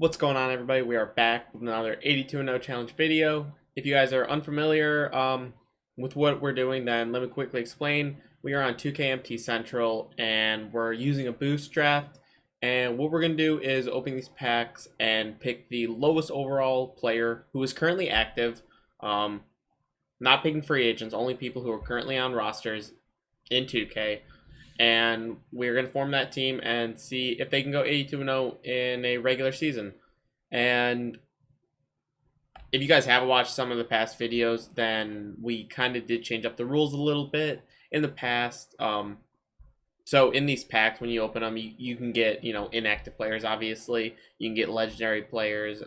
What's going on, everybody? We are back with another 82-0 challenge video. If you guys are unfamiliar with what we're doing, then let me quickly explain. We are on 2KMTCENTRAL and we're using a boost draft. And what we're going to do is open these packs and pick the lowest overall player who is currently active. Not picking free agents, only people who are currently on rosters in 2K. And we're going to form that team and see if they can go 82-0 in a regular season. And if you guys haven't watched some of the past videos, then we kind of did change up the rules a little bit in the past. So in these packs, when you open them, you can get, inactive players, obviously. You can get legendary players,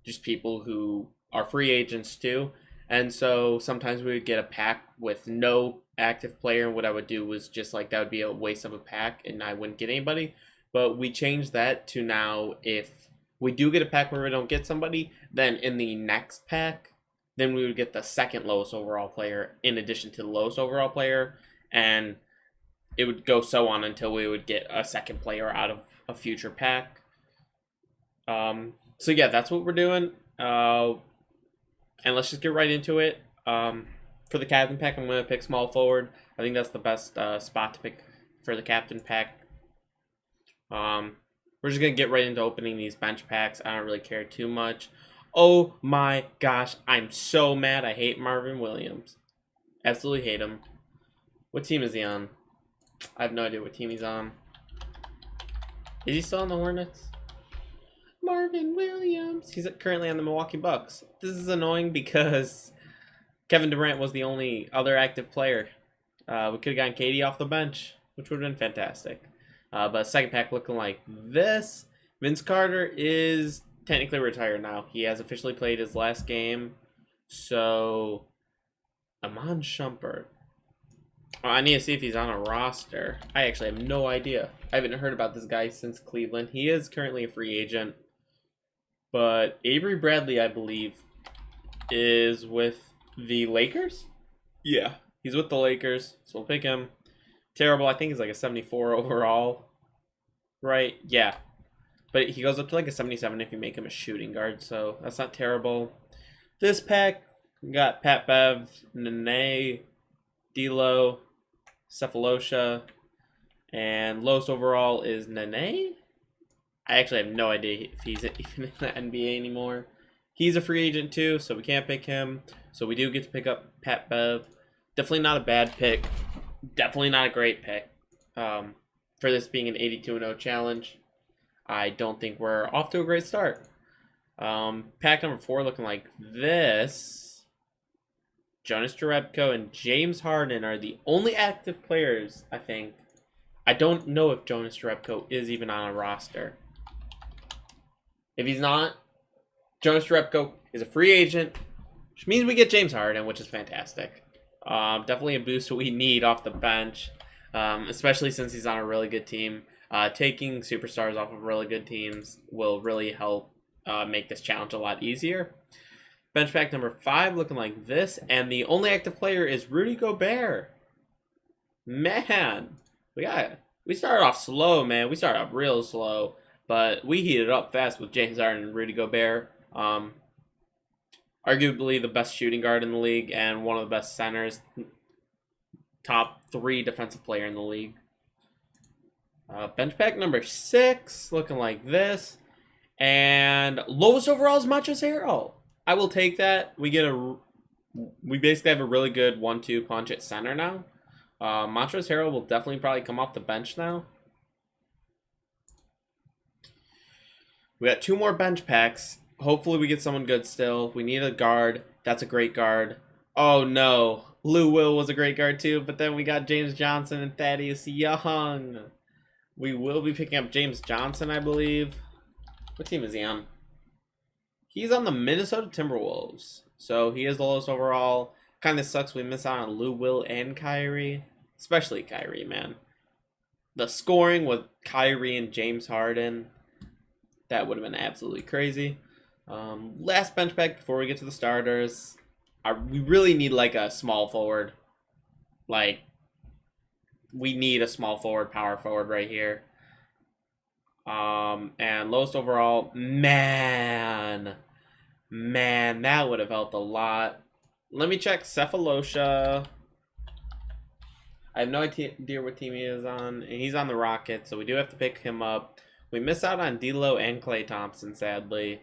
just people who are free agents too. And so sometimes we would get a pack with no active player, and what I would do was just like that would be a waste of a pack and I wouldn't get anybody. But we changed that to now if we do get a pack where we don't get somebody, then in the next pack, then we would get the second lowest overall player in addition to the lowest overall player, and it would go so on until we would get a second player out of a future pack. So yeah, that's what we're doing. And let's just get right into it. For the captain pack, I'm going to pick small forward. I think that's the best spot to pick for the captain pack. We're just going to get right into opening these bench packs. I don't really care too much. Oh my gosh, I'm so mad. I hate Marvin Williams. Absolutely hate him. What team is he on? I have no idea what team he's on. Is he still on the Hornets? Marvin Williams. He's currently on the Milwaukee Bucks. This is annoying because Kevin Durant was the only other active player. We could have gotten KD off the bench, which would have been fantastic. But second pack looking like this. Vince Carter is technically retired now. He has officially played his last game. So, Amon Shumpert. Oh, I need to see if he's on a roster. I actually have no idea. I haven't heard about this guy since Cleveland. He is currently a free agent. But Avery Bradley, I believe, is with the Lakers? Yeah, he's with the Lakers, so we'll pick him. Terrible, I think he's like a 74 overall. Right, yeah. But he goes up to like a 77 if you make him a shooting guard, so that's not terrible. This pack, we got Pat Bev, Nene, D'Lo, Cephalosha, and lowest overall is Nene? I actually have no idea if he's even in the NBA anymore. He's a free agent too, so we can't pick him. So we do get to pick up Pat Bev. Definitely not a bad pick. Definitely not a great pick. For this being an 82-0 challenge, I don't think we're off to a great start. Pack number 4 looking like this. Jonas Jerebko and James Harden are the only active players, I think. I don't know if Jonas Jerebko is even on a roster. If he's not, Jonas Jerebko is a free agent, which means we get James Harden, which is fantastic. Definitely a boost we need off the bench, especially since he's on a really good team. Taking superstars off of really good teams will really help make this challenge a lot easier. Bench pack number 5 looking like this, and the only active player is Rudy Gobert. Man, we started off slow, man. We started off real slow, but we heated up fast with James Harden and Rudy Gobert. Arguably the best shooting guard in the league and one of the best centers. Top 3 defensive player in the league. Bench pack number 6 looking like this, and lowest overall is Montrezl Harrell. I will take that. We basically have a really good 1-2 punch at center now. Montrezl Harrell will definitely probably come off the bench now. We got 2 more bench packs. Hopefully we get someone good still. We need a guard. That's a great guard. Oh no. Lou Will was a great guard too, but then we got James Johnson and Thaddeus Young. We will be picking up James Johnson, I believe. What team is he on? He's on the Minnesota Timberwolves. So he is the lowest overall. Kind of sucks we miss out on Lou Will and Kyrie. Especially Kyrie, man. The scoring with Kyrie and James Harden, that would have been absolutely crazy. Last bench pack before we get to the starters. We really need like a small forward. Like, we need a small forward, power forward right here. And lowest overall, man, that would have helped a lot. Let me check Cephalosha. I have no idea what team he is on. He's on the Rockets, so we do have to pick him up. We miss out on D'Lo and Klay Thompson, sadly.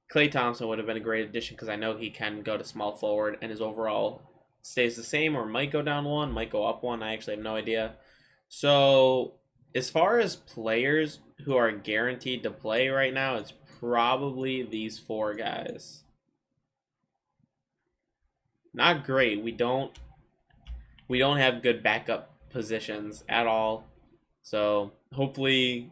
Klay Thompson would have been a great addition because I know he can go to small forward, and his overall stays the same or might go down one, might go up one. I actually have no idea. So, as far as players who are guaranteed to play right now, it's probably these four guys. Not great. We don't have good backup positions at all. So hopefully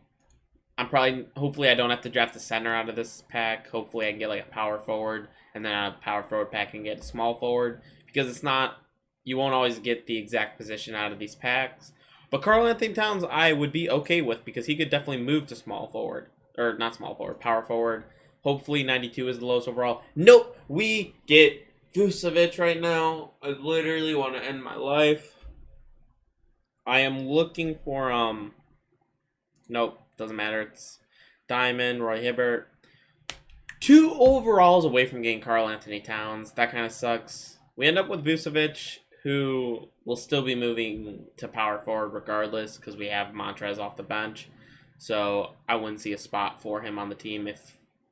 I don't have to draft a center out of this pack. Hopefully I can get like a power forward, and then out of the power forward pack and get a small forward, because it's not, you won't always get the exact position out of these packs. But Karl-Anthony Towns I would be okay with, because he could definitely move to small forward, or not small forward, power forward. Hopefully 92 is the lowest overall. Nope, we get Vucevic right now. I literally want to end my life. I am looking for nope, doesn't matter. It's Diamond, Roy Hibbert. 2 overalls away from getting Karl-Anthony Towns. That kind of sucks. We end up with Vucevic, who will still be moving to power forward regardless, because we have Montrez off the bench. So I wouldn't see a spot for him on the team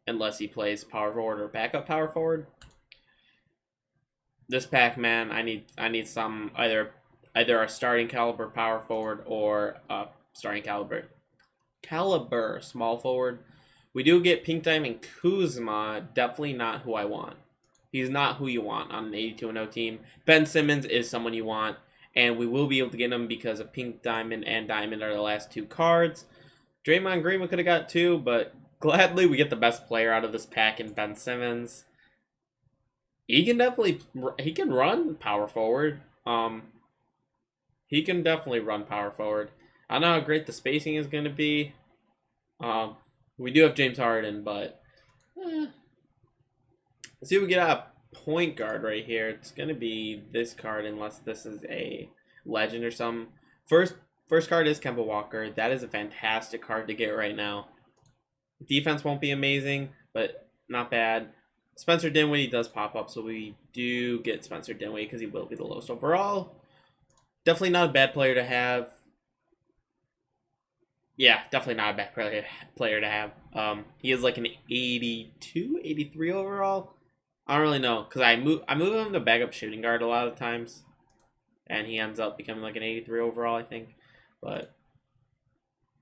unless he plays power forward or backup power forward. This pack, man, I need some either a starting caliber power forward or a starting caliber small forward. We do get Pink Diamond Kuzma, definitely not who I want. He's not who you want on an 82-0 team. Ben Simmons is someone you want, and we will be able to get him because of Pink Diamond and Diamond are the last 2 cards. Draymond Green we could have got 2, but gladly we get the best player out of this pack in Ben Simmons. He can run power forward. He can definitely run power forward. I don't know how great the spacing is going to be. We do have James Harden, but let's see what we get out of point guard right here. It's going to be this card unless this is a legend or something. First card is Kemba Walker. That is a fantastic card to get right now. Defense won't be amazing, but not bad. Spencer Dinwiddie does pop up, so we do get Spencer Dinwiddie because he will be the lowest overall. Definitely not a bad player to have. Yeah, definitely not a bad player to have. He is like an 82, 83 overall. I don't really know, because I move him to backup shooting guard a lot of times, and he ends up becoming like an 83 overall, I think. But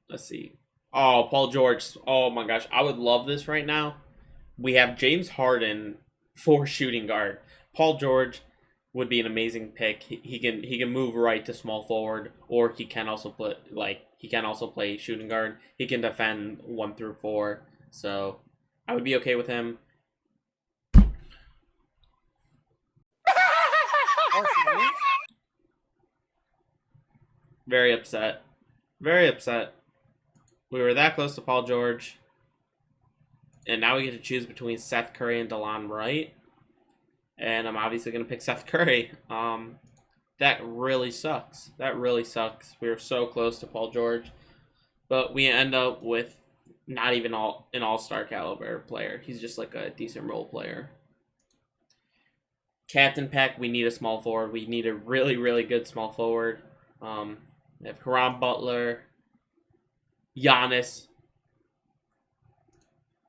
let's see. Oh, Paul George. Oh my gosh, I would love this right now. We have James Harden for shooting guard. Paul George would be an amazing pick. He can move right to small forward, or he can also play shooting guard. He can defend 1 through 4. So I would be okay with him. Very upset. Very upset. We were that close to Paul George. And now we get to choose between Seth Curry and DeLon Wright. And I'm obviously going to pick Seth Curry. That really sucks. That really sucks. We were so close to Paul George. But we end up with not even an all-star caliber player. He's just like a decent role player. Captain pack, we need a small forward. We need a really, really good small forward. We have Caron Butler. Giannis.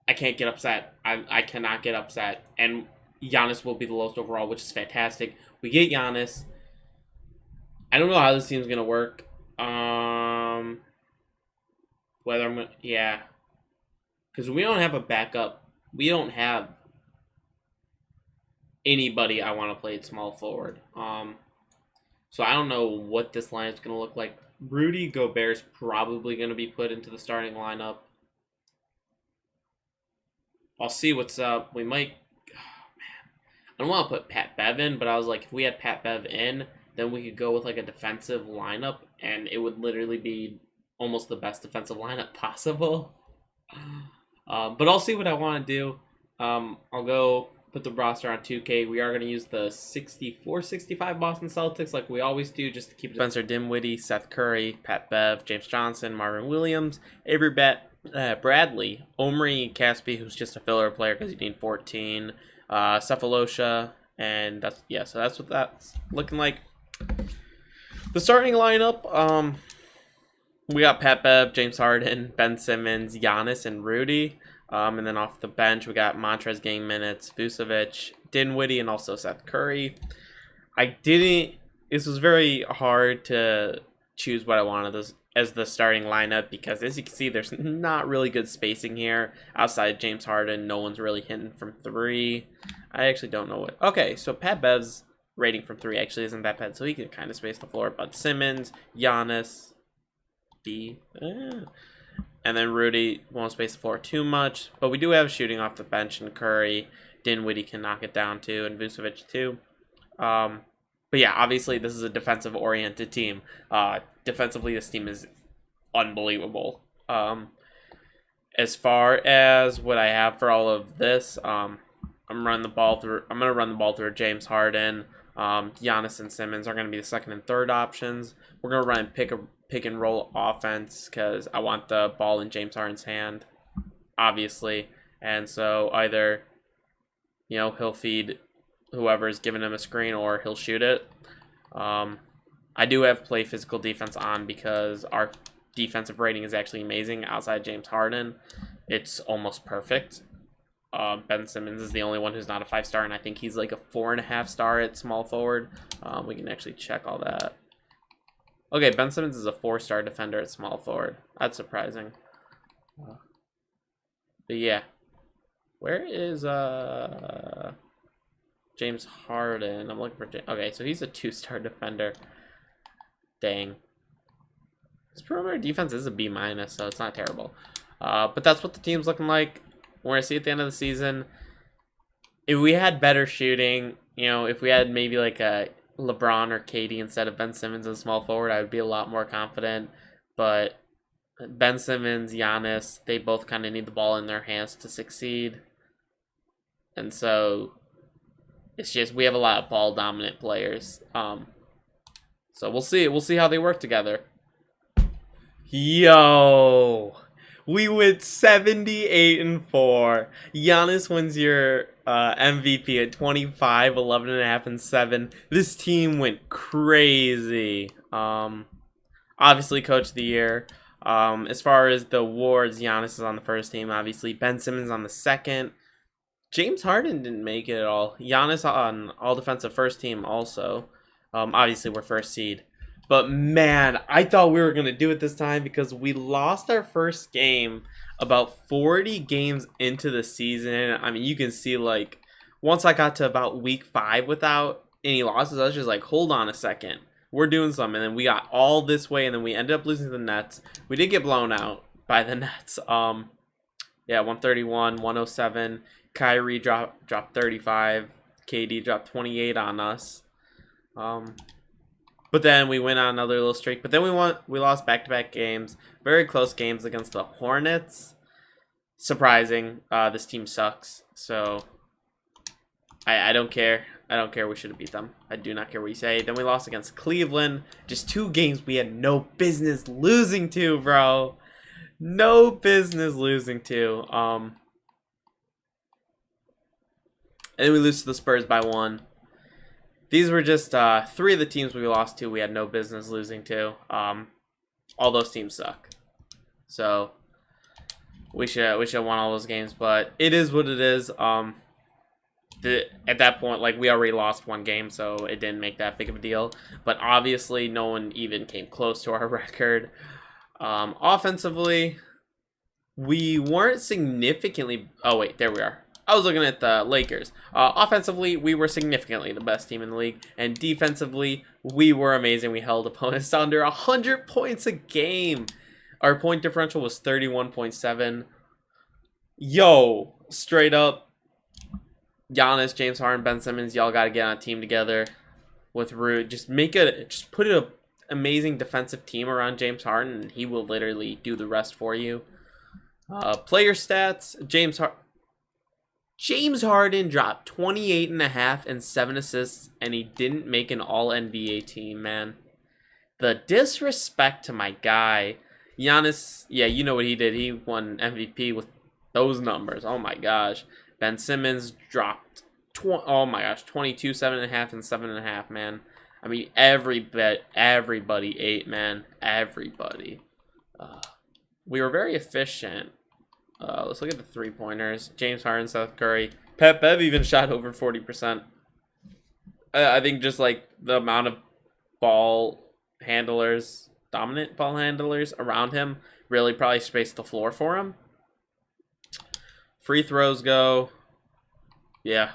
I can't get upset. I cannot get upset. And Giannis will be the lowest overall, which is fantastic. We get Giannis. I don't know how this team's going to work. Whether I'm going to... Yeah. Because we don't have a backup. We don't have anybody I want to play at small forward. So I don't know what this lineup's going to look like. Rudy Gobert's probably going to be put into the starting lineup. I'll see what's up. We might... Oh, man. I don't want to put Pat Bev in, but I was like, if we had Pat Bev in, then we could go with like a defensive lineup, and it would literally be almost the best defensive lineup possible. But I'll see what I want to do. I'll go put the roster on 2K. We are going to use the 64-65 Boston Celtics like we always do, just to keep it. Spencer Dinwiddie, Seth Curry, Pat Bev, James Johnson, Marvin Williams, Avery Bradley, Omri Caspi, who's just a filler player because you need 14, Cephalosha, and so that's what that's looking like. The starting lineup, we got Pat Bev, James Harden, Ben Simmons, Giannis, and Rudy. And then off the bench, we got Montrez getting minutes, Vucevic, Dinwiddie, and also Seth Curry. This was very hard to choose what I wanted as the starting lineup because, as you can see, there's not really good spacing here. Outside James Harden, no one's really hitting from 3. I actually don't know what. Okay, so Pat Bev's rating from 3 actually isn't that bad, so he can kind of space the floor. But Simmons, Giannis, and then Rudy won't space the floor too much. But we do have shooting off the bench, and Curry, Dinwiddie can knock it down too, and Vucevic too. But yeah, obviously this is a defensive-oriented team. Defensively, this team is unbelievable. As far as what I have for all of this, I'm gonna run the ball through James Harden. Giannis and Simmons are gonna be the second and third options. We're gonna run pick and roll offense because I want the ball in James Harden's hand, obviously. And so either, he'll feed whoever's giving him a screen or he'll shoot it. I do have play physical defense on because our defensive rating is actually amazing. Outside James Harden, it's almost perfect. Ben Simmons is the only one who's not a 5-star, and I think he's like a 4.5-star at small forward. We can actually check all that. Okay, Ben Simmons is a 4-star defender at small forward. That's surprising. But yeah. Where is James Harden? I'm looking for okay, so he's a 2-star defender. Dang. His perimeter defense is a B-, so it's not terrible. But that's what the team's looking like. We're going to see at the end of the season. If we had better shooting, if we had maybe like a LeBron or KD instead of Ben Simmons as small forward, I would be a lot more confident. But Ben Simmons, Giannis, they both kind of need the ball in their hands to succeed. And so it's just we have a lot of ball dominant players. So we'll see. We'll see how they work together. Yo, we went 78-4. Giannis wins your MVP at 25, 11.5, and 7. This team went crazy. Obviously, Coach of the Year. As far as the awards, Giannis is on the first team. Obviously, Ben Simmons on the second. James Harden didn't make it at all. Giannis on all defensive first team also. Obviously, we're first seed. But man, I thought we were going to do it this time because we lost our first game about 40 games into the season. I mean, you can see, like, once I got to about week 5 without any losses, I was just like, hold on a second. We're doing something. And then we got all this way, and then we ended up losing to the Nets. We did get blown out by the Nets. Yeah, 131, 107. Kyrie dropped 35. KD dropped 28 on us. But then we went on another little streak. But then we lost back-to-back games. Very close games against the Hornets. Surprising. This team sucks. So I don't care. I don't care. We should have beat them. I do not care what you say. Then we lost against Cleveland. Just 2 games we had no business losing to, bro. No business losing to. And we lose to the Spurs by 1. These were just 3 of the teams we lost to we had no business losing to. All those teams suck. So we should have won all those games, but it is what it is. At that point, like, we already lost 1 game, so it didn't make that big of a deal. But obviously, no one even came close to our record. Offensively, we weren't significantly... Oh, wait, there we are. I was looking at the Lakers. Offensively, we were significantly the best team in the league. And defensively, we were amazing. We held opponents to under 100 points a game. Our point differential was 31.7. Yo, straight up. Giannis, James Harden, Ben Simmons, y'all got to get on a team together with Rude. Just put an amazing defensive team around James Harden, and he will literally do the rest for you. Player stats, James Harden dropped 28.5 and 7 assists, and he didn't make an all-NBA team, man. The disrespect to my guy. Giannis, yeah, you know what he did. He won MVP with those numbers. Oh my gosh. Ben Simmons dropped, oh my gosh, 22, 7.5, and 7.5, man. I mean, everybody ate, man. Everybody. We were very efficient. Let's look at the three-pointers. James Harden, Seth Curry. Bev even shot over 40%. I think just like the amount of ball handlers, dominant ball handlers around him really probably spaced the floor for him. Free throws go. Yeah.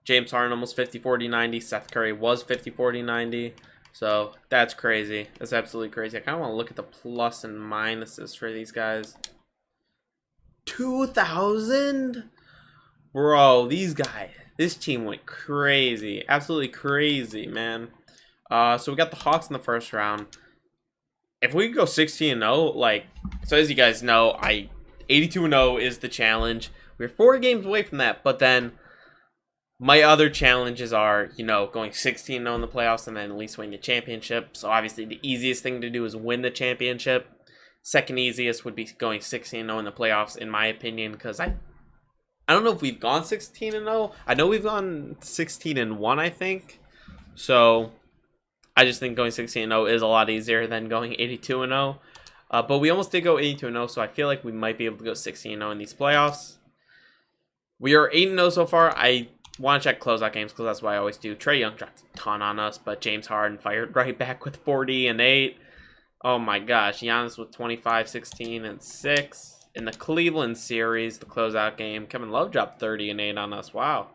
James Harden almost 50, 40, 90. Seth Curry was 50, 40, 90. So that's crazy. That's absolutely crazy. I kind of want to look at the plus and minuses for these guys. 2,000? Bro, these guys. This team went crazy. Absolutely crazy, man. So we got the Hawks in the first round. If we could go 16-0, like, so as you guys know, 82-0 is the challenge. We're 4 games away from that, but then my other challenges are, you know, going 16-0 in the playoffs and then at least winning the championship. So obviously the easiest thing to do is win the championship. Second easiest would be going 16-0 in the playoffs, in my opinion, because I don't know if we've gone 16-0. I know we've gone 16-1, I think. So I just think going 16-0 is a lot easier than going 82-0. But we almost did go 82-0, so I feel like we might be able to go 16-0 in these playoffs. We are 8-0 so far. I want to check closeout games because that's what I always do. Trae Young dropped a ton on us, but James Harden fired right back with 40 and 8. Oh my gosh, Giannis with 25, 16, and 6. In the Cleveland series, the closeout game, Kevin Love dropped 30 and 8 on us. Wow.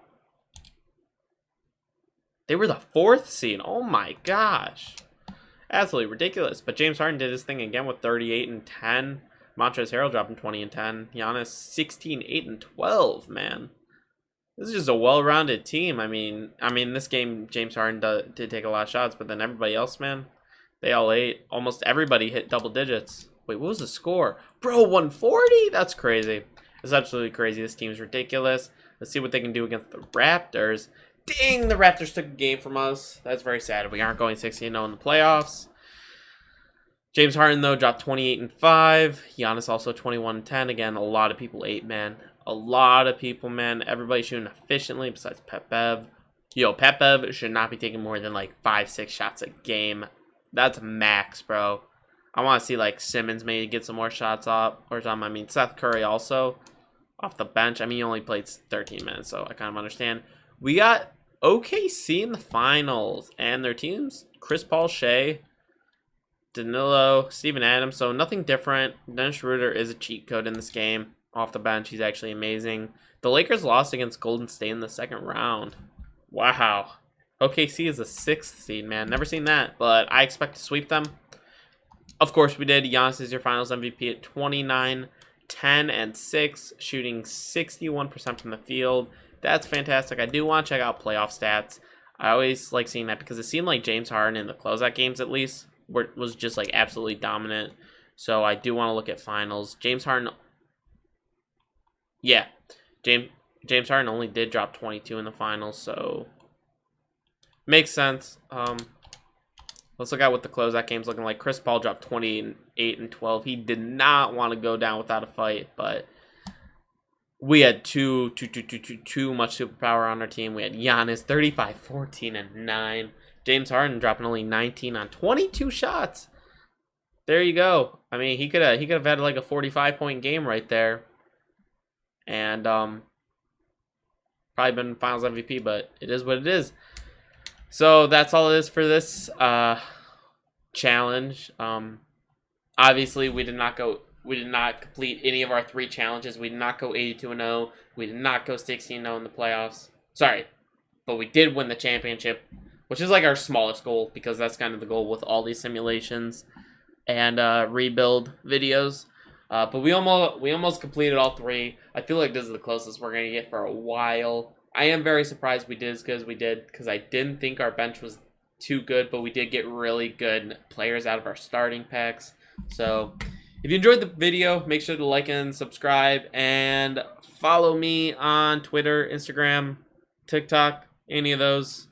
They were the 4th seed. Oh my gosh. Absolutely ridiculous. But James Harden did his thing again with 38 and 10. Montrezl Harrell dropping 20 and 10. Giannis 16, 8, and 12, man. This is just a well-rounded team. I mean, this game, James Harden did take a lot of shots, but then everybody else, man, they all ate. Almost everybody hit double digits. Wait, what was the score? Bro, 140? That's crazy. It's absolutely crazy. This team's ridiculous. Let's see what they can do against the Raptors. Dang, the Raptors took a game from us. That's very sad. We aren't going 16-0 in the playoffs. James Harden, though, dropped 28 and 5. Giannis also 21 and 10. Again, a lot of people ate, man. A lot of people, man. Everybody shooting efficiently besides Bev. Yo, Bev should not be taking more than like 5-6 shots a game. That's max, bro. I want to see like Simmons maybe get some more shots up or something. I mean, Seth Curry also off the bench. I mean, he only played 13 minutes, so I kind of understand. We got OKC in the finals, and their teams, Chris Paul, Shea, Danilo, Steven Adams, so nothing different. Dennis Schroeder is a cheat code in this game. Off the bench, he's actually amazing. The Lakers lost against Golden State in the second round. Wow. OKC is a 6th seed, man. Never seen that, but I expect to sweep them. Of course, we did. Giannis is your finals MVP at 29, 10, and 6, shooting 61% from the field. That's fantastic. I do want to check out playoff stats. I always like seeing that because it seemed like James Harden in the closeout games, at least, was just like absolutely dominant. So I do want to look at finals. James Harden, yeah, James Harden only did drop 22 in the finals, so makes sense. Let's look at what the closeout game's looking like. Chris Paul dropped 28 and 12. He did not want to go down without a fight, but we had too much superpower on our team. We had Giannis 35, 14, and 9. James Harden dropping only 19 on 22 shots. There you go. I mean, he could have had like a 45-point game right there, and probably been Finals MVP. But it is what it is. So that's all it is for this challenge. Obviously, we did not complete any of our 3 challenges. We did not go 82-0. We did not go 16-0 in the playoffs. Sorry, but we did win the championship, which is like our smallest goal because that's kind of the goal with all these simulations and rebuild videos. But we almost completed all 3. I feel like this is the closest we're gonna get for a while. I am very surprised we did as good as we did because I didn't think our bench was too good, but we did get really good players out of our starting packs. So if you enjoyed the video, make sure to like and subscribe and follow me on Twitter, Instagram, TikTok, any of those.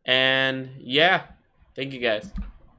And yeah, thank you guys.